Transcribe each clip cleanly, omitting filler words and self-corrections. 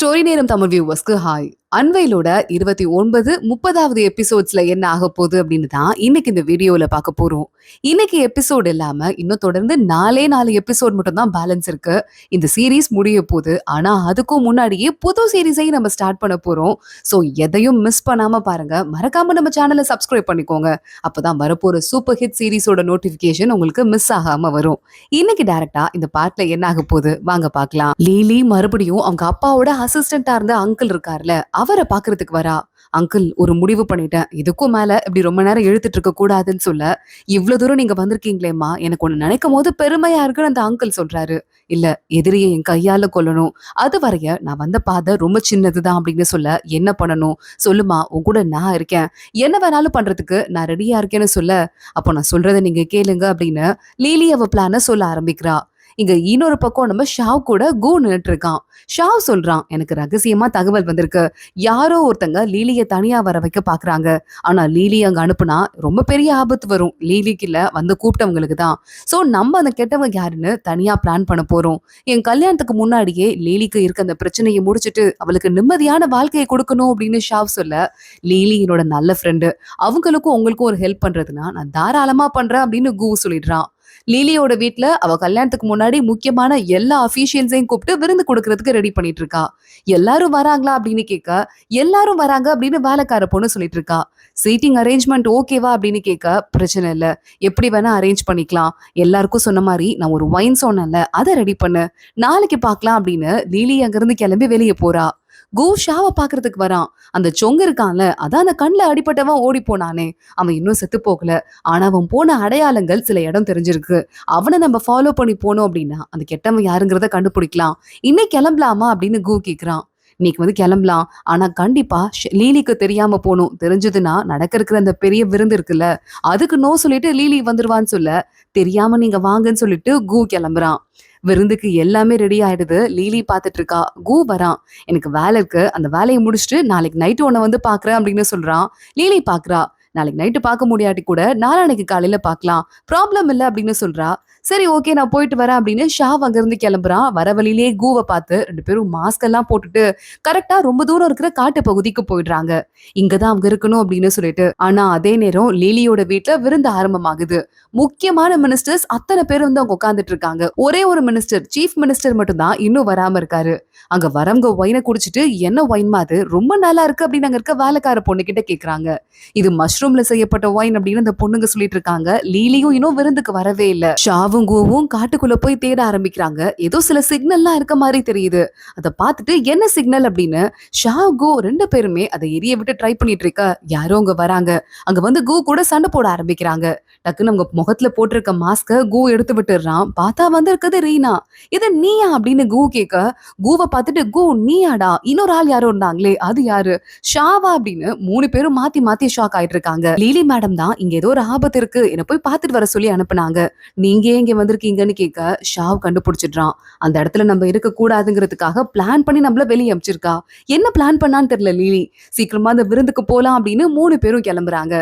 Story நேரம் Tamil வியூவர்ஸ்க்கு hi. அன்வைலோட 29 30வது எபிசோட்ஸ்ல என்ன ஆக போகுது அப்படின்னு தான் இன்னைக்கு இந்த வீடியோல பார்க்க போறோம். இன்னைக்கு எபிசோட் இல்லாம இன்னும் தொடர்ந்து 4 எபிசோட் மட்டும் தான் பேலன்ஸ் இருக்கு. இந்த சீரீஸ் முடிய போகுது. ஆனா அதுக்கும் முன்னாடியே புது சீரீஸையும் நம்ம ஸ்டார்ட் பண்ண போறோம். ஸோ எதையும் மிஸ் பண்ணாம பாருங்க. மறக்காம நம்ம சேனலை சப்ஸ்கிரைப் பண்ணிக்கோங்க. அப்பதான் வரப்போற சூப்பர் ஹிட் சீரீஸோட நோட்டிபிகேஷன் உங்களுக்கு மிஸ் ஆகாம வரும். இன்னைக்கு டைரக்டா இந்த பார்ட்ல என்ன ஆக போகுது வாங்க பார்க்கலாம். லீலி மறுபடியும் அவங்க அப்பாவோட அசிஸ்டண்டா இருந்த அங்கிள் இருக்கார்ல அவரை பாக்குறதுக்கு வரா. அங்கிள், ஒரு முடிவு பண்ணிட்டேன். இதுக்கும் மேல இப்படி ரொம்ப நேரம் இழுத்துட்டு இருக்க கூடாதுன்னு சொல்ல, இவ்வளவு தூரம் நீங்க வந்திருக்கீங்களேம்மா, எனக்கு ஒண்ணு நினைக்கும் போது பெருமையா இருக்குன்னு அந்த அங்கிள் சொல்றாரு. இல்ல, எதிரியை என் கையால கொல்லணும். அது வரைய நான் வந்த பாதை ரொம்ப சின்னதுதான் அப்படின்னு சொல்ல, என்ன பண்ணணும் சொல்லுமா, உன் கூட நான் இருக்கேன், என்ன வேணாலும் பண்றதுக்கு நான் ரெடியா இருக்கேன்னு சொல்ல, அப்போ நான் சொல்றதை நீங்க கேளுங்க அப்படின்னு லீலி அவ பிளான சொல்ல ஆரம்பிக்கிறா. இங்க இன்னொரு பக்கம் நம்ம ஷாவ் கூட கோ நின்னுட்டு இருக்கான். ஷாவ் சொல்றான், எனக்கு ரகசியமா தகவல் வந்திருக்கு. யாரோ ஒருத்தங்க லீலிய தனியா வர வைக்க பாக்குறாங்க. ஆனா லீலி அங்க அனுப்புனா ரொம்ப பெரிய ஆபத்து வரும். லீலிக்கு இல்ல, வந்து கூப்பிட்டவங்களுக்கு தான். சோ நம்ம அந்த கெட்டவங்க யாருன்னு தனியா பிளான் பண்ண போறோம். என் கல்யாணத்துக்கு முன்னாடியே லீலிக்கு இருக்க அந்த பிரச்சனையை முடிச்சிட்டு அவளுக்கு நிம்மதியான வாழ்க்கையை கொடுக்கணும் அப்படின்னு ஷாவ் சொல்ல, லீலி என்னோட நல்ல ஃப்ரெண்டு, அவங்களுக்கும் உங்களுக்கும் ஒரு ஹெல்ப் பண்றதுன்னா நான் தாராளமா பண்றேன் அப்படின்னு கூ சொல்லிடுறான். லீலியோட வீட்டுல அவ கல்யாணத்துக்கு முன்னாடி முக்கியமான எல்லா அபிஷியல்ஸையும் கூப்பிட்டு விருந்து கொடுக்கறதுக்கு ரெடி பண்ணிட்டு இருக்கா. எல்லாரும் வராங்களா அப்படின்னு கேட்க, எல்லாரும் வராங்க அப்படின்னு வேலைக்கார பொண்ணு சொல்லிட்டு இருக்கா. சீட்டிங் அரேஞ்ச்மெண்ட் ஓகேவா அப்படின்னு கேட்க, பிரச்சனை இல்ல, எப்படி வேணா அரேஞ்ச் பண்ணிக்கலாம். எல்லாருக்கும் சொன்ன மாதிரி நான் ஒரு ஒயின் சொன்னேன்ல, அதை ரெடி பண்ணு, நாளைக்கு பார்க்கலாம் அப்படின்னு லீலி அங்கிருந்து கிளம்பி வெளியே போறா. கோ ஷாவை பாக்குறதுக்கு வரான். அந்த சொங்க இருக்கான்ல, அதான் அந்த கண்ணுல அடிபட்டவன் ஓடி போனானே, அவன் இன்னும் செத்து போகல. ஆனா அவன் போன அடையாளங்கள் சில இடம் தெரிஞ்சிருக்கு. அவனை நம்ம ஃபாலோ பண்ணி போனோம் அப்படின்னா அந்த கெட்டவன் யாருங்கிறத கண்டுபிடிக்கலாம். இன்னைக்கு கிளம்பலாமா அப்படின்னு கோ கேக்குறான். இன்னைக்கு வந்து கிளம்பலாம், ஆனா கண்டிப்பா லீலிக்கு தெரியாம போகணும். தெரிஞ்சதுன்னா நடக்க இருக்கிற அந்த பெரிய விருந்து இருக்குல்ல, அதுக்கு நோ சொல்லிட்டு லீலி வந்துருவான்னு சொல்ல, தெரியாம நீங்க வாங்கன்னு சொல்லிட்டு கோ கிளம்புறான். விருந்துக்கு எல்லாமே ரெடி ஆயிடுது. லீலி பாத்துட்டு இருக்கா. கூ வரான். எனக்கு வேலை இருக்கு, அந்த வேலையை முடிச்சுட்டு நாளைக்கு நைட்டு உன்னை வந்து பாக்குறேன் அப்படின்னு சொல்றான். லீலி பாக்குறா. நாளைக்கு நைட்டு பார்க்க முடியாட்டி கூட நாளானைக்கு காலையில பார்க்கலாம், ப்ராப்ளம் இல்லை அப்படின்னு சொல்றா. சரி ஓகே, நான் போயிட்டு வரேன் அப்படின்னு ஷாவ் அங்கிருந்து கிளம்புறான். வர வழியிலேயே கூவை பார்த்து ரெண்டு பேரும் மாஸ்க் எல்லாம் போட்டுட்டு கரெக்டா ரொம்ப தூரம் இருக்கிற காட்டு பகுதிக்கு போயிடுறாங்க. இங்கதான் அவங்க இருக்கணும் அப்படின்னு சொல்லிட்டு. ஆனா அதே நேரம் லீலியோட வீட்டுல விருந்து ஆரம்பமாகுது. முக்கியமான மினிஸ்டர்ஸ் அத்தனை பேர் வந்து அவங்க உட்காந்துட்டு இருக்காங்க. ஒரே ஒரு மினிஸ்டர், சீஃப் மினிஸ்டர் மட்டும் தான் இன்னும் வராம இருக்காரு. அங்க வரவங்க ஒயினை குடிச்சிட்டு, என்ன ஒயின்மா அது, ரொம்ப நல்லா இருக்கு அப்படின்னு அங்க இருக்க வேலைக்கார பொண்ணு கிட்ட கேக்குறாங்க. இது மஷ்ரூம்ல செய்யப்பட்ட ஒயின் அப்படின்னு அந்த பொண்ணுங்க சொல்லிட்டு இருக்காங்க. லீலியும் இன்னும் விருந்துக்கு வரவே இல்ல. ஷாவும் கூவும் காட்டுக்குள்ள போய் தேட ஆரம்பிக்கிறாங்க. ஏதோ சில சிக்னல்லாம் இருக்க மாதிரி தெரியுது. அதை பார்த்துட்டு என்ன சிக்னல் அப்படின்னு ஷாவ் கோ ரெண்டு பேருமே அதை எரிய விட்டு ட்ரை பண்ணிட்டு இருக்க, யாரோ அங்க வராங்க. அங்க வந்து கோ கூட சண்டை போட ஆரம்பிக்கிறாங்க. டக்குன்னு அவங்க முகத்துல போட்டிருக்க மாஸ்க கோ எடுத்து விட்டுறான். பார்த்தா வந்து இருக்குது ரீனா. இது நீயா அப்படின்னு கோ கேட்க, கூவை பார்த்துட்டு கோ நீயாடா, இன்னொரு ஆள் யாரோ இருந்தாங்களே அது யாரு, ஷாவா அப்படின்னு 3 பேரும் மாத்தி மாத்தி ஷாக் ஆயிட்டு இருக்காங்க. லீலி மேடம் தான் இங்க ஏதோ ஒரு ஆபத்து இருக்கு, என்ன போய் பார்த்துட்டு வர சொல்லி அனுப்புனாங்க, நீங்க ஏன் இங்க வந்திருக்கீங்கன்னு கேட்க, ஷாவ் கண்டுபிடிச்சிடுறான். அந்த இடத்துல நம்ம இருக்க கூடாதுங்கிறதுக்காக பிளான் பண்ணி நம்மள வெளியே அமிச்சிருக்கா. என்ன பிளான் பண்ணான்னு தெரியல லீலி. சீக்கிரமா அந்த விருந்துக்கு போலாம் அப்படின்னு 3 பேரும் கிளம்புறாங்க.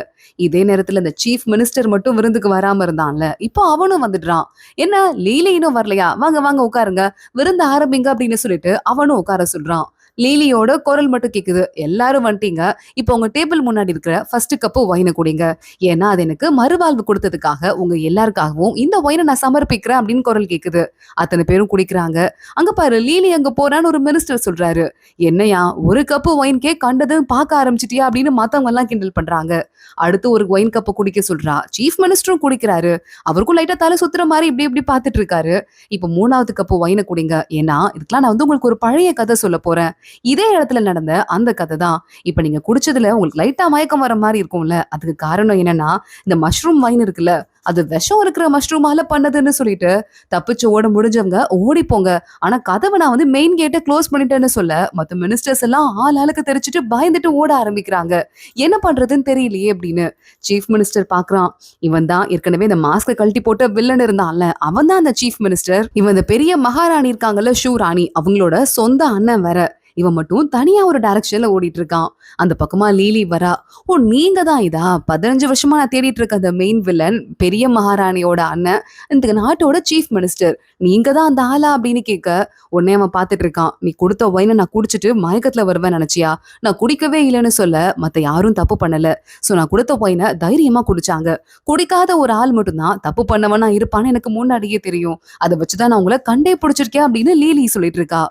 இதே நேரத்துல இந்த சீஃப் மினிஸ்டர் மட்டும் விருந்துக்கு வராம இருந்தான்ல, இப்போ அவனும் வந்துடுறான். என்ன லீலி இன்னும் வரலையா, வாங்க வாங்க உட்காருங்க, விருந்து ஆரம்பிங்க அப்படின்னு சொல்லிட்டு அவனும் உட்கார சொல்றான். லீலியோட குரல் மட்டும் கேக்குது, எல்லாரும் வந்துட்டீங்க, இப்போ உங்க டேபிள் முன்னாடி இருக்கிற ஃபர்ஸ்ட் கப்பு ஒயினை குடிங்க, ஏன்னா அது எனக்கு மறுவாழ்வு கொடுத்ததுக்காக உங்க எல்லாருக்காகவும் இந்த ஒயினை நான் சமர்ப்பிக்கிறேன் அப்படின்னு குரல் கேக்குது. அத்தனை பேரும் குடிக்கிறாங்க. அங்க பாரு, லீலி அங்க போறான்னு ஒரு மினிஸ்டர் சொல்றாரு. என்னையா ஒரு கப்பு ஒயின் கேக் கண்டது பார்க்க ஆரம்பிச்சிட்டியா அப்படின்னு மத்தவங்க எல்லாம் கிண்டல் பண்றாங்க. அடுத்து ஒரு ஒயின் கப்பை குடிக்க சொல்றா. சீஃப் மினிஸ்டரும் குடிக்கிறாரு. அவருக்கும் லைட்டா தலை சுத்துற மாதிரி இப்படி இப்படி பாத்துட்டு இருக்காரு. இப்போ 3வது கப்பு ஒயினை குடிங்க, ஏன்னா இதுக்கெல்லாம் நான் வந்து உங்களுக்கு ஒரு பழைய கதை சொல்ல போறேன். இதே இடத்துல நடந்த அந்த கதை தான். இப்ப நீங்க குடிச்சதுல உங்களுக்கு லைட்டா மயக்கம் வர மாதிரி இருக்கும்ல, அதுக்கு காரணம் என்னன்னா இந்த மஷ்ரூம் வைன் இருக்குல்ல, அது விஷம் இருக்கிற மஷ்ரூமால பண்ணதுன்னு சொல்லிட்டு தப்பிச்சு ஓட முடிஞ்சவங்க ஓடி போங்க, ஆனா கதவை நான் வந்து மெயின் கேட்டை க்ளோஸ் பண்ணிட்டேன்னு சொல்ல, மத்த மினிஸ்டர்ஸ் எல்லாம் ஆளுக்கு தெரிச்சுட்டு பயந்துட்டு ஓட ஆரம்பிக்கிறாங்க. என்ன பண்றதுன்னு தெரியலையே அப்படின்னு சீஃப் மினிஸ்டர் பாக்குறான். இவன் தான் ஏற்கனவே இந்த மாஸ்க கழட்டி போட்ட வில்லன் இருந்தான்ல, அவன் தான் அந்த சீஃப் மினிஸ்டர். இவன் இந்த பெரிய மகாராணி இருக்காங்கல்ல, ஷூ ராணி, அவங்களோட சொந்த அண்ணன் வேற. இவன் மட்டும் தனியா ஒரு டைரக்ஷன்ல ஓடிட்டு இருக்கான். அந்த பக்கமா லீலி வரா. ஓ நீங்க தான் இதா 15 வருஷமா நான் தேடிட்டு இருக்க அந்த மெயின் வில்லன், பெரிய மகாராணியோட அண்ணன், இந்த நாட்டோட சீஃப் மினிஸ்டர், நீங்க தான் அந்த ஆளா அப்படின்னு கேட்க, உடனே அவன் பார்த்துட்டு இருக்கான். நீ கொடுத்த ஒயினை நான் குடிச்சிட்டு மயக்கத்துல வருவேன் நினைச்சியா? நான் குடிக்கவே இல்லைன்னு சொல்ல மத்த யாரும் தப்பு பண்ணல. சோ நான் கொடுத்த ஒயினை தைரியமா குடிச்சாங்க. குடிக்காத ஒரு ஆள் மட்டும்தான் தப்பு பண்ணவனா இருப்பான்னு எனக்கு முன்னாடியே தெரியும். அதை வச்சுதான் நான் உங்களை கண்டே பிடிச்சிருக்கேன் அப்படின்னு லீலி சொல்லிட்டு இருக்கா.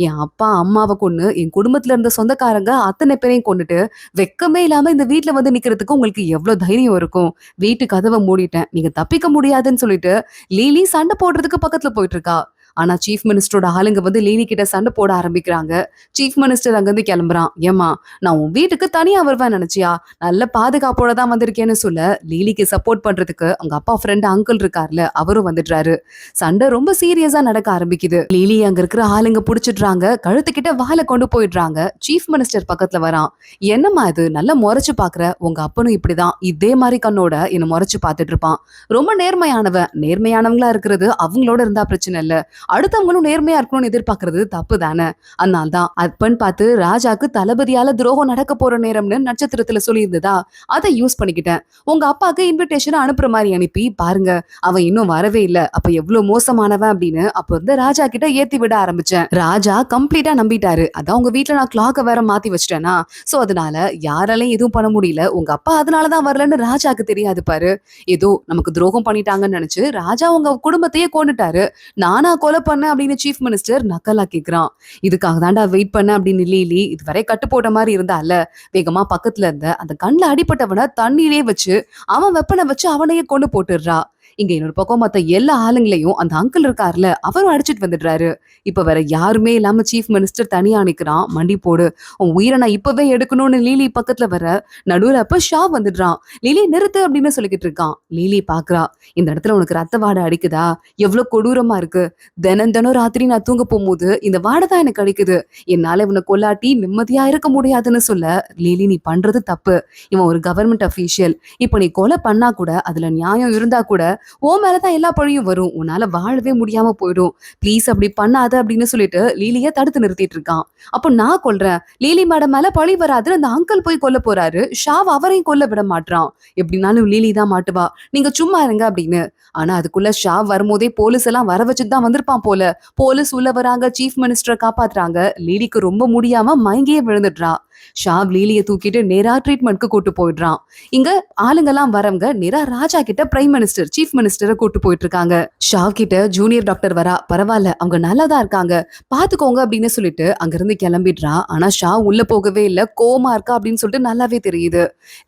என் அப்பா அம்மாவை கொன்னு என் குடும்பத்துல இருந்த சொந்தக்காரங்க அத்தனை பேரையும் கொண்டுட்டு வெக்கமே இல்லாம இந்த வீட்டுல வந்து நிக்கிறதுக்கு உங்களுக்கு எவ்வளவு தைரியம் இருக்கும்? வீட்டு கதவை மூடிட்டேன், நீங்க தப்பிக்க முடியாதுன்னு சொல்லிட்டு லீலி சண்டை போடுறதுக்கு பக்கத்துல போயிட்டு இருக்கா. ஆனா சீஃப் மினிஸ்டரோட ஆளுங்க வந்து லீலி கிட்ட சண்டை போட ஆரம்பிக்கிறாங்க. சீஃப் மினிஸ்டர் அங்கிருந்து கிளம்புறான். ஏமா நான் உன் வீட்டுக்கு தனியா வருவேன் நினைச்சியா? நல்ல பாதுகாப்போட தான் வந்திருக்கேன்னு சொல்ல லீலிக்கு சப்போர்ட் பண்றதுக்கு அவங்க அப்பா ஃப்ரெண்ட் அங்கிள் இருக்கார்ல, அவரும் வந்துடுறாரு. சண்டை ரொம்ப சீரியஸா நடக்க ஆரம்பிக்குது. லீலி அங்க இருக்கிற ஆளுங்க புடிச்சிடுறாங்க. கழுத்துக்கிட்ட வாழை கொண்டு போயிடுறாங்க. சீஃப் மினிஸ்டர் பக்கத்துல வரான். என்னம்மா இது நல்லா முறைச்சு பாக்குற? உங்க அப்பனும் இப்படிதான் இதே மாதிரி கண்ணோட என்ன முறைச்சு பாத்துட்டு இருப்பான். ரொம்ப நேர்மையானவன். நேர்மையானவங்களா இருக்கிறது அவங்களோட இருந்தா பிரச்சனை இல்ல, அடுத்தவங்களும் நேர்மையா இருக்கணும்னு எதிர்பார்க்கறது தப்பு தானே. அதனால்தான் அப்பன்னு பார்த்து ராஜாக்கு தளபதியால துரோகம் நடக்க போற நேரம்னு நட்சத்திரத்துல சொல்லியிருந்ததா, அதை யூஸ் பண்ணிக்கிட்டேன். உங்க அப்பாக்கு இன்விடேஷன் அனுப்புற மாதிரி அனுப்பி பாருங்க, அவன் இன்னும் வரவே இல்ல, அப்ப எவ்வளவு மோசமானவன் அப்படின்னு அப்ப வந்து ராஜா கிட்ட ஏத்தி விட ஆரம்பிச்சேன். ராஜா கம்ப்ளீட்டா நம்பிட்டாரு. அதான் உங்க வீட்டுல நான் கிளாக்க வேற மாத்தி வச்சிட்டேனா, சோ அதனால யாராலையும் எதுவும் பண்ண முடியல. உங்க அப்பா அதனாலதான் வரலன்னு ராஜாக்கு தெரியாது பாரு. ஏதோ நமக்கு துரோகம் பண்ணிட்டாங்கன்னு நினைச்சு ராஜா உங்க குடும்பத்தையே கொண்டுட்டாரு. நானா கொலை பண்ண அப்படின்னு சீஃப் மினிஸ்டர் நக்கலா கேக்குறான். இதுக்காக தாண்டா வெயிட் பண்ண அப்படின்னு லீலி இதுவரை கட்டு போட்ட மாதிரி இருந்தால வேகமா பக்கத்துல இருந்த அந்த கண்ணுல அடிப்பட்டவனை தண்ணீரே வச்சு அவன் வெப்பனை வச்சு அவனையே கொண்டு போட்டுடுறா. இங்க இன்னொரு பக்கம் மத்த எல்லா ஆளுங்களையும் அந்த அங்கிள் இருக்காருல, அவரும் அடிச்சிட்டு வந்துடுறாரு. இப்ப வேற யாருமே இல்லாம சீஃப் மினிஸ்டர் தனியா நிக்கிறான். மண்டி போடு, உன் உயிரை நான் இப்பவே எடுக்கணும்னு லீலி பக்கத்துல வர நடுவுல அப்ப ஷா வந்துடுறான். லீலி நிறுத்து அப்படின்னு சொல்லிக்கிட்டு இருக்கான். லீலி பாக்குறா, இந்த இடத்துல உனக்கு ரத்த வாடை அடிக்குதா? எவ்வளவு கொடூரமா இருக்கு. தினம் தினம் ராத்திரி நான் தூங்க போகும்போது இந்த வாடை தான் எனக்கு அடிக்குது. என்னால இவனை கொல்லாட்டி நிம்மதியா இருக்க முடியாதுன்னு சொல்ல, லீலி நீ பண்றது தப்பு. இவன் ஒரு கவர்மெண்ட் அபிஷியல். இப்ப நீ கொலை பண்ணா கூட அதுல நியாயம் இருந்தா கூட ஓ மேலதான் எல்லா பழியும் வரும். உன்னால வாழவே முடியாம போயிடும். ப்ளீஸ் அப்படி பண்ணாத அப்படின்னு சொல்லிட்டு லீலிய தடுத்து நிறுத்திட்டு இருக்கான். அப்போ நான் கொல்றேன், லீலி மேடம் மேல பழி வராது, அந்த அங்கிள் போய் கொல்ல போறாரு. ஷாவ் அவரையும் கொல்ல விட மாட்டான். எப்படினாலும் லீலி தான் மாட்டுவா, நீங்க சும்மா இருங்க அப்படின்னு. ஆனா அதுக்குள்ள ஷாவ் வரும்போதே போலீஸ் எல்லாம் வர வச்சுட்டு தான் வந்திருப்பான் போல. போலீஸ் உள்ள வராங்க, சீஃப் மினிஸ்டரை காப்பாத்துறாங்க. லீலிக்கு ரொம்ப முடியாம மயங்கியே விழுந்துடுறா. ஷாவ் லீலிய தூக்கிட்டு நேரா ட்ரீட்மெண்ட்க்கு கூட்டு போயிடுறான். இங்க ஆளுங்கெல்லாம் வரவங்க நேரா ராஜா கிட்ட பிரைம் மினிஸ்டர் சீஃப் மினிஸ்டரை கூட்டு போயிட்டு இருக்காங்க. ஷாவ் கிட்ட ஜூனியர் டாக்டர் வரா. பரவாயில்ல, அவங்க நல்லாதான் இருக்காங்க, பாத்துக்கோங்க அப்படின்னு சொல்லிட்டு அங்கிருந்து கிளம்பிடுறா. ஆனா ஷாவ் உள்ள போகவே இல்ல, கோமா இருக்கா அப்படின்னு சொல்லிட்டு நல்லாவே தெரியுது.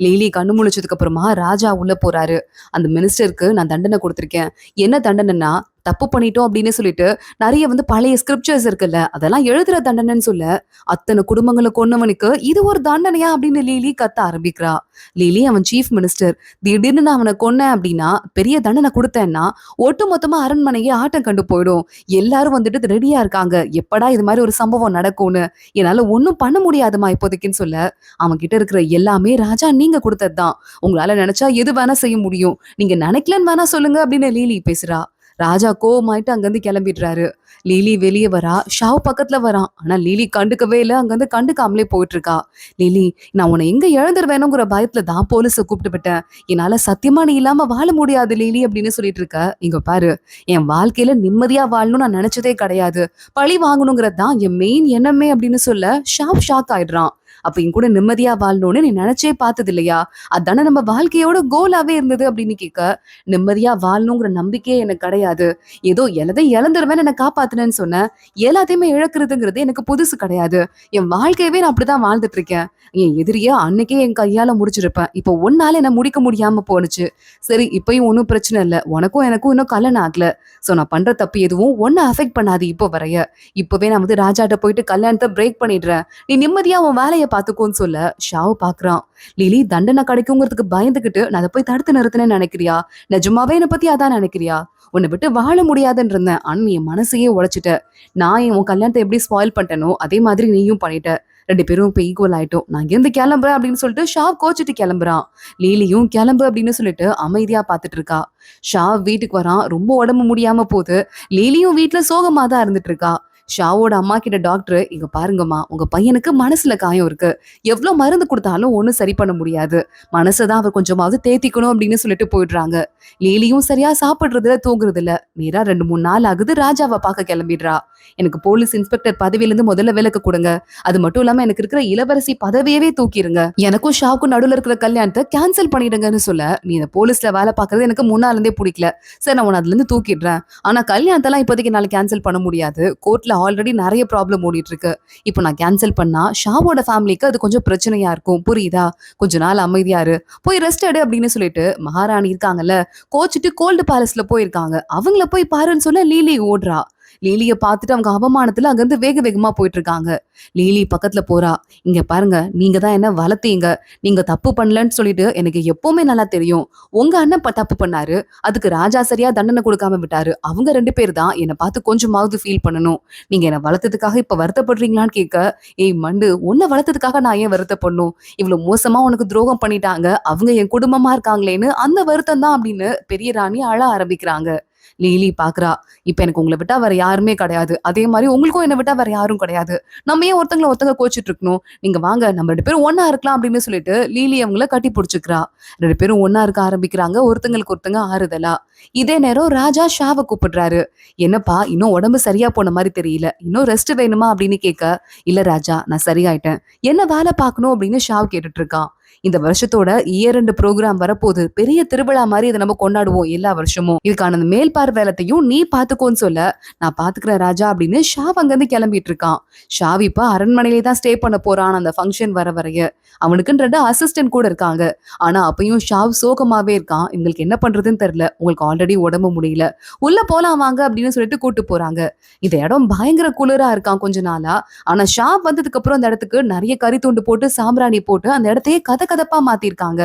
லீலி கண்ணு முழிச்சதுக்கு அப்புறமா ராஜா உள்ள போறாரு. அந்த மினிஸ்டருக்கு நான் தண்டனை கொடுத்திருக்கேன். என்ன தண்டனைன்னா, தப்பு பண்ணிட்டோம் அப்படின்னு சொல்லிட்டு நிறைய வந்து பழைய ஸ்கிரிப்சர்ஸ் இருக்குல்ல, அதெல்லாம் எழுதுற தண்டனைன்னு சொல்ல, அத்தனை குடும்பங்களை கொன்னவனுக்கு இது ஒரு தண்டனையா அப்படின்னு லீலி கத்த ஆரம்பிக்கிறா. லீலி அவன் சீஃப் மினிஸ்டர், திடீர்னு நான் அவனை கொன்னேன் அப்படின்னா, பெரிய தண்டனை கொடுத்தேன்னா ஒட்டு மொத்தமா அரண்மனையே ஆட்டம் கண்டு போயிடும். எல்லாரும் வந்துட்டு ரெடியா இருக்காங்க, எப்படா இது மாதிரி ஒரு சம்பவம் நடக்கும்னு. என்னால ஒன்னும் பண்ண முடியாதுமா இப்போதைக்குன்னு சொல்ல, அவன் கிட்ட இருக்கிற எல்லாமே ராஜா நீங்க கொடுத்ததுதான், உங்களால நினைச்சா எது வேணா செய்ய முடியும், நீங்க நினைக்கலன்னு வேணா சொல்லுங்க அப்படின்னு லீலி பேசுறா. ராஜா கோவமாயிட்டு அங்கிருந்து கிளம்பிடுறாரு. லீலி வெளியே வரா. ஷாவ் பக்கத்துல வரான். ஆனா லீலி கண்டுக்கவே இல்லை, அங்கிருந்து கண்டுக்காமலே போயிட்டு இருக்கா. லீலி, நான் உன்னை எங்க இழந்துருவேணுங்கிற பயத்துல தான் போலீஸை கூப்பிட்டு விட்டேன். என்னால சத்தியமா நீ இல்லாம வாழ முடியாது லீலி அப்படின்னு சொல்லிட்டு இருக்க. இங்க பாரு, என் வாழ்க்கையில நிம்மதியா வாழணும்னு நான் நினைச்சதே கிடையாது, பழி வாங்கணுங்கிறது தான் என் மெயின் எண்ணமே அப்படின்னு சொல்ல ஷாவ் ஷாக் ஆயிடுறான். அப்ப என் கூட நிம்மதியா வாழணும்னு நீ நினைச்சே பார்த்தது இல்லையா? அதானே நம்ம வாழ்க்கையோட கோலாவே இருந்தது அப்படின்னு கேட்க, நிம்மதியா வாழணுங்கிற நம்பிக்கையே எனக்கு கிடையாது. ஏதோ எல்லாத்தையும் இழந்துருவேன் என்னை காப்பாத்துனேன்னு சொன்னேன். எல்லாத்தையுமே இழக்கிறதுங்கிறது எனக்கு புதுசு கிடையாது. என் வாழ்க்கையவே நான் அப்படிதான் வாழ்ந்துட்டு இருக்கேன். என் எதிரியா அன்னைக்கே என் கையால முடிச்சிருப்பேன். இப்போ ஒன்னால என்ன முடிக்க முடியாம போனுச்சு. சரி, இப்பயும் ஒன்னும் பிரச்சனை இல்லை, உனக்கும் எனக்கும் இன்னும் கல்யாணம் ஆகல. சோ நான் பண்ற தப்பு எதுவும் ஒன்னும் அஃபெக்ட் பண்ணாது. இப்போ வரைய இப்பவே நான் வந்து ராஜாட்ட போயிட்டு கல்யாணத்தை பிரேக் பண்ணிடுறேன், நீ நிம்மதியா உன் வேலையை பாத்துக்கோன்னு சொல்ல ஷாவ் பாக்குறான். லிலி தண்டனை கிடைக்குங்கிறதுக்கு பயந்துகிட்டு நான் அதை போய் தடுத்து நிறுத்தினேன்னு நினைக்கிறியா? நிஜமாவே என்னை பத்தி அதான் நினைக்கிறியா? உன்னை விட்டு வாழ முடியாதுன்னு இருந்தேன், ஆனா நீ என் மனசையே உடைச்சிட்ட. நான் உன் கல்யாணத்தை எப்படி ஸ்பாயில் பண்ணிட்டனோ அதே மாதிரி நீயும் பண்ணிட்ட. ரெண்டு பேரும் இப்ப ஈக்குவல் ஆயிட்டோம், நான் இருந்து கிளம்புறேன் அப்படின்னு சொல்லிட்டு ஷாவ் கோச்சிட்டு கிளம்புறான். லீலியும் கிளம்பு அப்படின்னு சொல்லிட்டு அமைதியா பாத்துட்டு இருக்கா. ஷாவ் வீட்டுக்கு வரான். ரொம்ப உடம்பு முடியாம போகுது. லீலியும் வீட்டுல சோகமா தான் இருந்துட்டு இருக்கா. ஷாவோட அம்மா கிட்ட டாக்டர், இங்க பாருங்கம்மா, உங்க பையனுக்கு மனசுல காயம் இருக்கு. எவ்வளவு மருந்து கொடுத்தாலும் ஒண்ணும் சரி பண்ண முடியாது. மனசதான் அவர் கொஞ்சமாவது தேத்திக்கணும் அப்படின்னு சொல்லிட்டு போயிடுறாங்க. லீலியும் சரியா சாப்பிடுறது இல்ல, தூங்குறது இல்ல. நேரா 2-3 நாள் ஆகுது ராஜாவை பார்க்க கிளம்பிடுறா. எனக்கு போலீஸ் இன்ஸ்பெக்டர் பதவியில இருந்து முதல்ல விலக்கு கொடுங்க. அது மட்டும் இல்லாம எனக்கு இருக்கிற இளவரசி பதவியவே தூக்கிருங்க. எனக்கும் ஷாவுக்கும் நடுவுல இருக்கிற கல்யாணத்தை கேன்சல் பண்ணிடுங்கன்னு சொல்ல, நீ இந்த போலீஸ்ல வேலை பார்க்கறது எனக்கு முன்னால இருந்தே பிடிக்கல. சரி, நான் உன்னை அதுல இருந்து தூக்கிடுறேன். ஆனா கல்யாணத்தெல்லாம் இப்போதைக்கு என்னால கேன்சல் பண்ண முடியாது. கோர்ட்ல ஆல்ரெடி நிறைய ப்ராப்ளம் ஓடிட்டு இருக்கு. இப்போ நான் கேன்சல் பண்ணா ஷாவோட ஃபேமிலிக்கு அது கொஞ்சம் பிரச்சனையா இருக்கும். புரியுதா? கொஞ்ச நாள் அமைதியா இரு, போய் ரெஸ்ட் எடு அப்படின்னு சொல்லிட்டு மகாராணி இருக்காங்கல்ல, கோச்சிட்டு கோல்டு பேலஸ்ல போயிருக்காங்க. அவங்கள போய் பாருன்னு சொல்ல லீலி ஓடுறா. லீலிய பார்த்துட்டு அவங்க அவமானத்துல அங்கிருந்து வேக வேகமா போயிட்டு இருக்காங்க. லீலி பக்கத்துல போறா. இங்க பாருங்க, நீங்க தான் என்ன வளர்த்தீங்க. நீங்க தப்பு பண்ணலன்னு சொல்லிட்டு எனக்கு எப்பவுமே நல்லா தெரியும். உங்க அண்ணன் தப்பு பண்ணாரு. அதுக்கு ராஜா சரியா தண்டனை கொடுக்காம விட்டாரு. அவங்க 2 பேர் தான் என்னை பார்த்து கொஞ்சமாவது ஃபீல் பண்ணணும். நீங்க என்ன வளர்த்ததுக்காக இப்ப வருத்தப்படுறீங்களான்னு கேட்க, ஏய் மண்டு, உன்னை வளர்த்ததுக்காக நான் ஏன் வருத்தப்படணும்? இவ்வளவு மோசமா உனக்கு துரோகம் பண்ணிட்டாங்க, அவங்க என் குடும்பமா இருக்காங்களேன்னு அந்த வருத்தம் தான் அப்படின்னு பெரிய ராணி அழ ஆரம்பிக்கிறாங்க. லீலி பாக்குறா. இப்ப எனக்கு உங்களை விட்டா வேற யாருமே கிடையாது. அதே மாதிரி உங்களுக்கும் என்ன விட்டா வேற யாரும் கிடையாது. நம்ம ஏன் ஒருத்தங்க கோச்சிட்டு இருக்கணும்? நீங்க வாங்க, நம்ம 2 பேரும் ஒன்னா இருக்கலாம் அப்படின்னு சொல்லிட்டு லீலி அவங்கள கட்டி பிடிச்சுக்கிறா. 2 பேரும் ஒன்னா இருக்க ஆரம்பிக்கிறாங்க, ஒருத்தங்களுக்கு ஒருத்தங்க ஆறுதலா. இதே நேரம் ராஜா ஷாவை கூப்பிடுறாரு. என்னப்பா, இன்னும் உடம்பு சரியா போன மாதிரி தெரியல, இன்னும் ரெஸ்ட் வேணுமா அப்படின்னு கேட்க, இல்ல ராஜா, நான் சரியாயிட்டேன். என்ன வேலை பார்க்கணும் அப்படின்னு ஷாவ் கேட்டுட்டு இருக்கான். இந்த வருஷத்தோட இயர் 2 ப்ரோக்ராம் வரப்போகுது. பெரிய திருவிழா மாதிரி இதை நம்ம கொண்டாடுவோம் எல்லா வருஷமும். இதுக்கான மேல் வேலையத்தையும் நீ பாத்துக்கோன்னு சொல்ல, நான் பாத்துக்கிறேன் ராஜா அப்படின்னு ஷாவ் அங்கிருந்து கிளம்பிட்டு இருக்கான். ஷாவ் இப்ப அரண்மனையிலே தான் ஸ்டே பண்ண போறான் அந்த ஃபங்க்ஷன் வர வரைய. அவனுக்குன்னு 2 அசிஸ்டன்ட் கூட இருக்காங்க. ஆனா அப்பயும் ஷாவ் சோகமாவே இருக்கான். இவங்களுக்கு என்ன பண்றதுன்னு தெரியல. உங்களுக்கு ஆல்ரெடி உடம்பு முடியல, உள்ள போலாம் வாங்க அப்படின்னு சொல்லிட்டு கூட்டு போறாங்க. இந்த இடம் பயங்கர குளிரா இருக்கான் கொஞ்ச நாளா. ஆனா ஷாவ் வந்ததுக்கு அப்புறம் அந்த இடத்துக்கு நிறைய கறி துண்டு போட்டு சாம்பிராணி போட்டு அந்த இடத்தையே கதப்பா மாத்திருக்காங்க.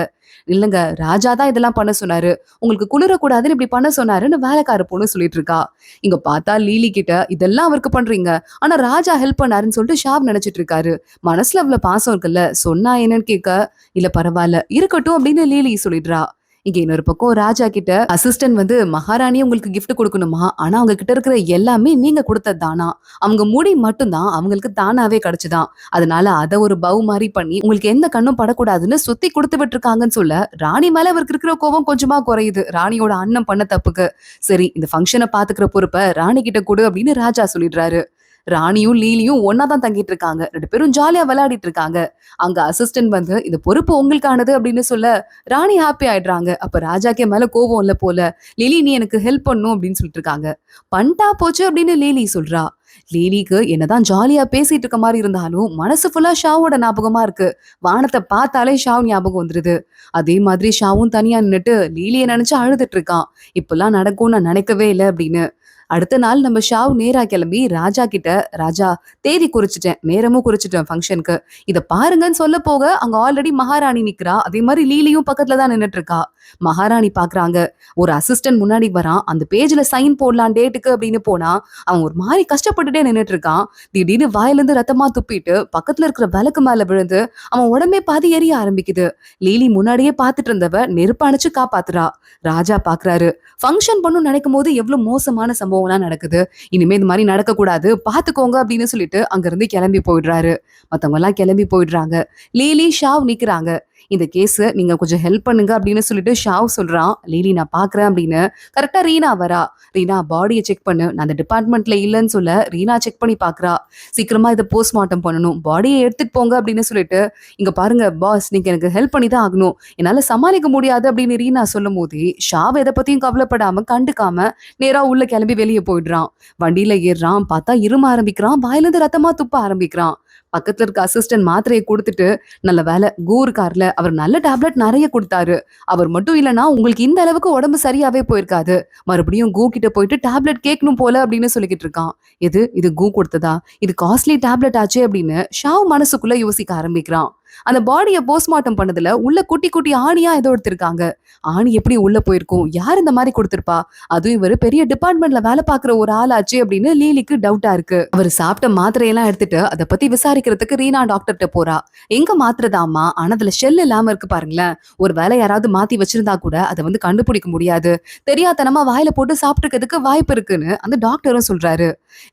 இல்லங்க, ராஜா தான் இதெல்லாம் பண்ண சொன்னாரு. உங்களுக்கு குளிர கூடாதுன்னு இப்படி பண்ண சொன்னாருன்னு வேலைக்கார பொண்ணு சொல்லிட்டு இருக்கா. இங்க பார்த்தா லீலி கிட்ட இதெல்லாம் அவருக்கு பண்றீங்க, ஆனா ராஜா ஹெல்ப் பண்ணாருன்னு சொல்லிட்டு ஷாப் நினைச்சிட்டு இருக்காரு. மனசுல அவ்வளவு பாசம் இருக்குல்ல, சொன்னா என்னன்னு கேட்க, இல்ல பரவாயில்ல இருக்கட்டும் அப்படின்னு லீலி சொல்லிடுறா. இங்க இன்னொரு பக்கம் ராஜா கிட்ட அசிஸ்டன்ட் வந்து, மகாராணி உங்களுக்கு கிஃப்ட் கொடுக்கணுமா, ஆனா அவங்க கிட்ட இருக்கிற எல்லாமே நீங்க கொடுத்தது தானா, அவங்க முடி மட்டும்தான் அவங்களுக்கு தானாவே கிடைச்சுதான். அதனால அத ஒரு பவு மாதிரி பண்ணி உங்களுக்கு எந்த கண்ணும் படக்கூடாதுன்னு சுத்தி கொடுத்து விட்டுருக்காங்கன்னு சொல்ல, ராணி மேல அவருக்கு இருக்கிற கோபம் கொஞ்சமா குறையுது. ராணியோட அண்ணன் பண்ண தப்புக்கு. சரி, இந்த ஃபங்க்ஷனை பாத்துக்கிற பொறுப்பை ராணி கிட்ட கொடு அப்படின்னு ராஜா சொல்லிடுறாரு. ராணியும் லீலியும் ஒன்னாதான் தங்கிட்டு இருக்காங்க. 2 பேரும் ஜாலியா விளையாடிட்டு இருக்காங்க. அங்க அசிஸ்டன்ட் வந்து, இந்த பொறுப்பு உங்களுக்கானது அப்படின்னு சொல்ல ராணி ஹாப்பி ஆயிடுறாங்க. அப்ப ராஜாக்கே மேல கோபம் இல்ல போல. லிலி, நீ எனக்கு ஹெல்ப் பண்ணும் அப்படின்னு சொல்லிட்டு இருக்காங்க. பண்ணிட்டா போச்சு அப்படின்னு லீலி சொல்றா. லீலிக்கு என்னதான் ஜாலியா பேசிட்டு இருக்க மாதிரி இருந்தாலும் மனசு ஃபுல்லா ஷாவோட ஞாபகமா இருக்கு. வானத்தை பார்த்தாலே ஷாவ் ஞாபகம் வந்துருது. அதே மாதிரி ஷாவும் தனியா நின்னுட்டு லீலியை நினைச்சு அழுதுட்டு இருக்கான். இப்பெல்லாம் நடக்கும்னு நான் நினைக்கவே இல்லை அப்படின்னு. அடுத்த நாள் நம்ம ஷாவ் நேரா கிளம்பி ராஜா கிட்ட, ராஜா, தேதி குறிச்சிட்டேன், நேரமும் குறிச்சிட்டேன் ஃபங்க்ஷனுக்கு, இதை பாருங்கன்னு சொல்ல போக அங்க ஆல்ரெடி மகாராணி நிக்கிறா. அதே மாதிரி லீலியும் பக்கத்துல தான் நின்னுட்டு இருக்கா. மகாராணி பாக்குறாங்க. ஒரு அசிஸ்டன்ட் முன்னாடி வரான். அந்த பேஜ்ல சைன் போடலாம் டேட்டுக்கு அப்படின்னு போனா அவன் ஒரு மாதிரி கஷ்டப்பட்டுட்டே நின்னுட்டு இருக்கான். திடீர்னு வாயிலிருந்து ரத்தமா துப்பிட்டு பக்கத்துல இருக்கிற விளக்கு மேல விழுந்து அவன் உடம்பே பாதி எரிய ஆரம்பிக்குது. லீலி முன்னாடியே பாத்துட்டு இருந்தவ நெருப்பு அணைச்சு காப்பாத்துறா. ராஜா பாக்குறாரு. ஃபங்க்ஷன் பண்ணும் நினைக்கும் போது எவ்வளவு மோசமான சம்பவம்லாம் நடக்குது. இனிமே இந்த மாதிரி நடக்க கூடாது, பாத்துக்கோங்க அப்படின்னு சொல்லிட்டு அங்க இருந்து கிளம்பி போயிடுறாரு. மத்தவங்க எல்லாம் கிளம்பி போயிடுறாங்க. லீலி ஷாவ் நிக்கிறாங்க. இந்த கேஸ் நீங்க கொஞ்சம் ஹெல்ப் பண்ணுங்க அப்படின்னு சொல்லிட்டு ஷாவ் சொல்றான். லீலி, நான் பாக்குறேன் அப்படின்னு. கரெக்டா ரீனா வரா. ரீனா, பாடியை செக் பண்ணு, நான் அந்த டிபார்ட்மெண்ட்ல இல்லைன்னு சொல்ல ரீனா செக் பண்ணி பாக்குறா. சீக்கிரமா இதை போஸ்ட்மார்ட்டம் பண்ணணும், பாடியை எடுத்துட்டு போங்க அப்படின்னு சொல்லிட்டு, இங்க பாருங்க பாஸ், நீங்க எனக்கு ஹெல்ப் பண்ணி தான் ஆகணும், என்னால சமாளிக்க முடியாது அப்படின்னு ரீனா சொல்லும் போது ஷாவ் எதை பத்தியும் கவலைப்படாம கண்டுக்காம நேரா உள்ள கிளம்பி வெளியே போயிடுறான். வண்டியில ஏறுறான். பார்த்தா இரும ஆரம்பிக்கிறான். வாயிலிருந்து ரத்தமா துப்ப ஆரம்பிக்கிறான். பக்கத்துல இருக்க அசிஸ்டன்ட் மாத்திரையை கொடுத்துட்டு, நல்ல வேலை கு இருக்கார்ல, அவர் நல்ல டேப்லெட் நிறைய கொடுத்தாரு, அவர் மட்டும் இல்லைன்னா உங்களுக்கு இந்த அளவுக்கு உடம்பு சரியாவே போயிருக்காது, மறுபடியும் கு கிட்ட போயிட்டு டேப்லெட் கேட்கணும் போல அப்படின்னு சொல்லிக்கிட்டு இருக்கான். இது கு கொடுத்ததா, இது காஸ்ட்லி டேப்லெட் ஆச்சு அப்படின்னு ஷாவ் மனசுக்குள்ள யோசிக்க ஆரம்பிக்கிறான். அந்த பாடியை போஸ்ட்மார்ட்டம் பண்ணதுல உள்ள குட்டி குட்டி ஆணியா ஏதோ எடுத்திருக்காங்க. ஆணி எப்படி உள்ள போயிருக்கும், யார் இந்த மாதிரி கொடுத்திருப்பா, அதுவும் இவரு பெரிய டிபார்ட்மெண்ட்ல வேலை பாக்குற ஒரு ஆளாச்சு அப்படின்னு லீலிக்கு டவுட்டா இருக்கு. அவர் சாப்பிட்ட மாத்திரையெல்லாம் எடுத்துட்டு அதை பத்தி விசாரிக்கிறதுக்கு ரீனா டாக்டர்கிட்ட போறா. எங்க மாத்திரதாமா, ஆனா அதுல ஷெல் இல்லாம இருக்கு பாருங்களேன், ஒரு வேலை யாராவது மாத்தி வச்சிருந்தா கூட அதை வந்து கண்டுபிடிக்க முடியாது, தெரியாதனமா வாயில போட்டு சாப்பிட்டுக்கிறதுக்கு வாய்ப்பு இருக்குன்னு அந்த டாக்டரும் சொல்றாரு.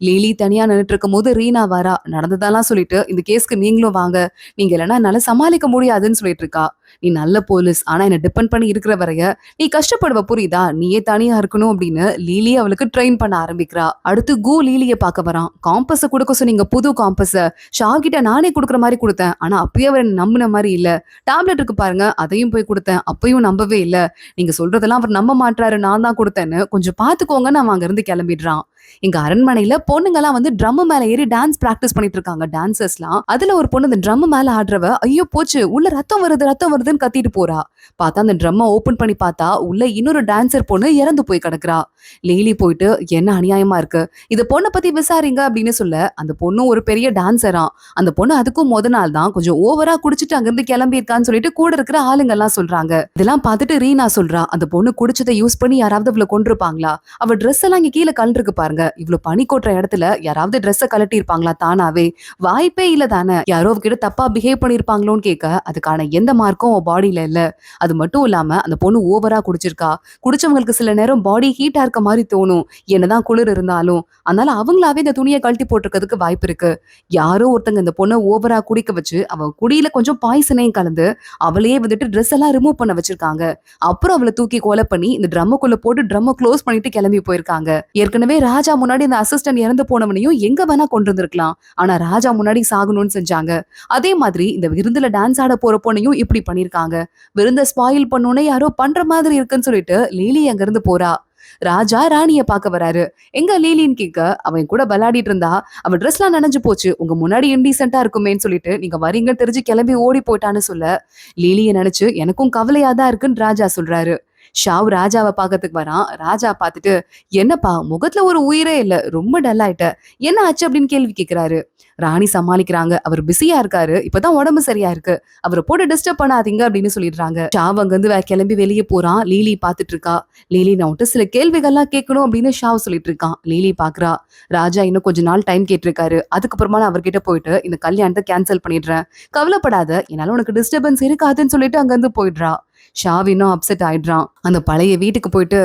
லீலி தனியா நின்னுட்டு இருக்கும் போது ரீனா வரா. நடந்ததெல்லாம் சொல்லிட்டு, இந்த கேஸ்க்கு நீங்களும் வாங்க, நீங்க இல்லைன்னா என்னால சமாளிக்க முடியாதுன்னு சொல்லிட்டு இருக்கா. நீ நல்ல போலீஸ், ஆனா என்ன டிபெண்ட் பண்ணி இருக்கிற வரைய நீ கஷ்டப்படுவ, புரியுதா, நீயே தனியா இருக்கணும் அப்படின்னு லீலி அவளுக்கு ட்ரெயின் பண்ண ஆரம்பிக்கிறா. அடுத்து கு லீலிய பார்க்க வரான். காம்பஸ கொடுக்க சொன்னீங்க, புது காம்பஸ ஷாவ் கிட்ட நானே கொடுக்குற மாதிரி கொடுத்தேன், ஆனா அப்பயே அவர் நம்பின மாதிரி இல்ல. டேப்லெட் இருக்கு பாருங்க, அதையும் போய் கொடுத்தேன், அப்பயும் நம்பவே இல்ல. நீங்க சொல்றதெல்லாம் அவர் நம்ப மாட்டாரு, நான் தான் கொடுத்தேன்னு கொஞ்சம் பாத்துக்கோங்கன்னு அவன் அங்க இருந்து கிளம்பிடுறான். எங்க அரண்மனையில பொண்ணுங்கெல்லாம் வந்து ட்ரம் மேல ஏறி டான்ஸ் பிராக்டிஸ் பண்ணிட்டு இருக்காங்க, டான்சர்ஸ்லாம். அதுல ஒரு பொண்ணு அந்த ட்ரம் மேல ஆடுறவ, ஐயோ போச்சு, உள்ள ரத்தம் வருது ரத்தம் வருதுன்னு கத்திட்டு போறா. பார்த்தா அந்த ட்ரம்மை ஓபன் பண்ணி பார்த்தா உள்ள இன்னொரு டான்சர் பொண்ணு இறந்து போய் கிடக்குறா. லீலி போயிட்டு, என்ன அநியாயமா இருக்கு, இது பொண்ணை பத்தி விசாரிங்க அப்படின்னு சொல்ல, அந்த பொண்ணு ஒரு பெரிய டான்சரா. அந்த பொண்ணு அதுக்கும் முத நாள் தான் கொஞ்சம் ஓவரா குடிச்சிட்டு அங்கிருந்து கிளம்பி இருக்கான்னு சொல்லிட்டு கூட இருக்கிற ஆளுங்க எல்லாம் சொல்றாங்க. இதெல்லாம் பார்த்துட்டு ரீனா சொல்றா, அந்த பொண்ணு குடிச்சதை யூஸ் பண்ணி யாராவது இவ்வளவு கொண்டிருப்பாங்களா, அவ ட்ரெஸ் எல்லாம் இங்க கீழே கலந்துருக்கு பாருங்க, இவ்வளவு பனி கொட்டுற இடத்துல யாராவது ட்ரெஸ்ஸை கலட்டி இருப்பாங்களா தானாவே, வாய்ப்பே இல்ல தானே. யாரோ கிட்ட தப்பா பிஹேவ் பண்ணிருப்பாங்களோன்னு கேட்க, அதுக்கான எந்த மார்க்கும் பாடியில இல்ல. அது மட்டும் இல்லாம அந்த பொண்ணு ஓவரா குடிச்சிருக்கா, குடிச்சவங்களுக்கு சில நேரம் பாடி ஹீட்டா இருக்க மாதிரி தோணும், என்னதான் குளிர் இருந்தாலும். அதனால அவங்களாவே இந்த துணியை கழட்டி போட்டிருக்கிறதுக்கு வாய்ப்பு இருக்கு. யாரோ ஒருத்தங்க இந்த பொண்ணை ஓவரா குடிக்க வச்சு அவ குடியில கொஞ்சம் பாய்சனையும் கலந்து அவளையே வந்துட்டு ட்ரெஸ் எல்லாம் ரிமூவ் பண்ண வச்சிருக்காங்க. அப்புறம் அவளை தூக்கி கொலை பண்ணி இந்த ட்ரம்முக்குள்ள போட்டு ட்ரம்மை க்ளோஸ் பண்ணிட்டு கிளம்பி போயிருக்காங்க. ஏற்கனவே ராஜா முன்னாடி இந்த அசிஸ்டன்ட் இறந்து போனவனையும் எங்க வேணா கொண்டு வந்திருக்கலாம், ஆனா ராஜா முன்னாடி சாகணும்னு செஞ்சாங்க. அதே மாதிரி இந்த விருந்துல டான்ஸ் ஆட போற பொண்ணையும் இப்படி பண்ணிருக்காங்க. விருந்த ஸ்பாயில் பண்ணோன்னே யாரோ பண்ற மாதிரி இருக்குன்னு சொல்லிட்டு லீலி அங்க இருந்து போறா. ராஜா ராணிய பாக்க வராரு. எங்க லீலின்னு கேட்க, அவன் கூட விளையாடிட்டு இருந்தா, அவ ட்ரெஸ்லாம் நனைஞ்சு போச்சு, உங்க முன்னாடி இன்டீசென்ட்டா இருக்குமேன்னு சொல்லிட்டு நீங்க வரீங்கன்னு தெரிஞ்சு கிளம்பி ஓடி போயிட்டான்னு சொல்ல, லீலிய நினைச்சு எனக்கும் கவலையாதான் இருக்குன்னு ராஜா சொல்றாரு. ஷாவ் ராஜாவை பாக்கிறதுக்கு வரான். ராஜா பார்த்துட்டு, என்னப்பா முகத்துல ஒரு உயிரே இல்ல, ரொம்ப டல் ஆயிட்ட, என்ன ஆச்சு அப்படின்னு கேள்வி கேட்கிறாரு. ராணி சமாளிக்கிறாங்க, அவர் பிஸியா இருக்காரு, இப்பதான் உடம்பு சரியா இருக்கு, அவரை போட்டு டிஸ்டர்ப் பண்ணாதீங்க அப்படின்னு சொல்லிடுறாங்க. ஷாவ் அங்க இருந்து கிளம்பி வெளியே போறான். லீலி பாத்துட்டு இருக்கா. லீலி நான் சில கேள்விகள்லாம் கேட்கணும் அப்படின்னு ஷாவ் சொல்லிட்டு இருக்கான். லீலி பாக்குறா. ராஜா இன்னும் கொஞ்ச நாள் டைம் கேட்டிருக்காரு, அதுக்கப்புறமா நான் அவர்கிட்ட போயிட்டு இந்த கல்யாணத்தை கேன்சல் பண்ணிடுறேன், கவலைப்படாத, என்னால உனக்கு டிஸ்டர்பன்ஸ் இருக்காதுன்னு சொல்லிட்டு அங்க இருந்து போயிடுறா. ஷாவ் இன்னும் அப்செட் ஆயிடுறான். அந்த பழைய வீட்டுக்கு போயிட்டு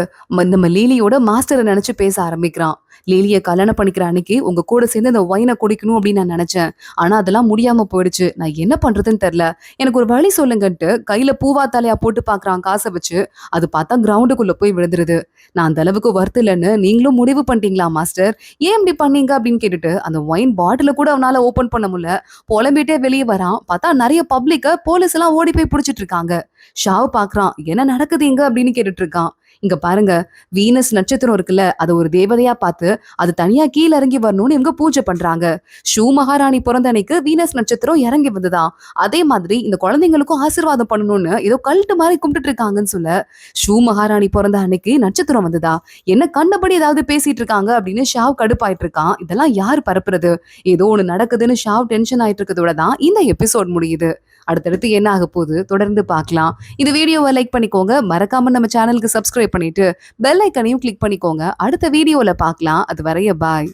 நம்ம லீலியோட மாஸ்டரை நினைச்சு பேச ஆரம்பிக்கிறான். லீலிய கல்யாணம் பண்ணிக்கிற அன்னைக்கு உங்க கூட சேர்ந்து அந்த ஒயினை குடிக்கணும் அப்படின்னு நான் நினைச்சேன், ஆனா அதெல்லாம் முடியாம போயிடுச்சு, நான் என்ன பண்றதுன்னு தெரியல, எனக்கு ஒரு வழி சொல்லுங்கன்ட்டு கையில பூவா தலையா போட்டு பாக்குறான் காசை வச்சு. அது பார்த்தா கிரவுண்டுக்குள்ள போய் விழுந்துருது. நான் அந்த அளவுக்கு வர்த்து இல்லைன்னு நீங்களும் முடிவு பண்ணிட்டீங்களா மாஸ்டர், ஏன் இப்படி பண்ணீங்க அப்படின்னு கேட்டுட்டு அந்த ஒயின் பாட்டில கூட அவனால ஓபன் பண்ண முடியல, புலம்பிட்டே வெளியே வரான். பார்த்தா நிறைய பப்ளிக்க போலீஸ் எல்லாம் ஓடி போய் பிடிச்சிட்டு இருக்காங்க. ஷாவ் பாக்குறான், என்ன நடக்குது இங்க அப்படின்னு கேட்டுட்டு இருக்கான். இங்க பாருங்க, வீனஸ் நட்சத்திரம் இருக்குல்ல, அதை ஒரு தேவதையா பார்த்து அது தனியா கீழே இறங்கி வரணும்னு இவங்க பூஜை பண்றாங்க. ஷூ மகாராணி பிறந்த அன்னைக்கு வீனஸ் நட்சத்திரம் இறங்கி வந்துதான், அதே மாதிரி இந்த குழந்தைங்களுக்கும் ஆசீர்வாதம் பண்ணணும்னு ஏதோ கல்ட்டு மாதிரி கும்பிட்டு இருக்காங்கன்னு சொல்ல, ஷூ மகாராணி பிறந்த அன்னைக்கு நட்சத்திரம் வந்துதா, என்ன கண்டபடி ஏதாவது பேசிட்டு இருக்காங்க அப்படின்னு ஷாவ் கடுப்பாயிட்டு இருக்கான். இதெல்லாம் யார் பரப்புறது, ஏதோ ஒண்ணு நடக்குதுன்னு ஷாவ் டென்ஷன் ஆயிட்டு இருக்கிறதோட தான் இந்த எபிசோட் முடியுது. அடுத்தடுத்து என்ன ஆக போகுது தொடர்ந்து பார்க்கலாம். இந்த வீடியோவை லைக் பண்ணிக்கோங்க, மறக்காம நம்ம சேனலுக்கு சப்ஸ்கிரைப் பண்ணிட்டு பெல் ஐக்கனையும் கிளிக் பண்ணிக்கோங்க. அடுத்த வீடியோல பார்க்கலாம். அது வரைய பாய்.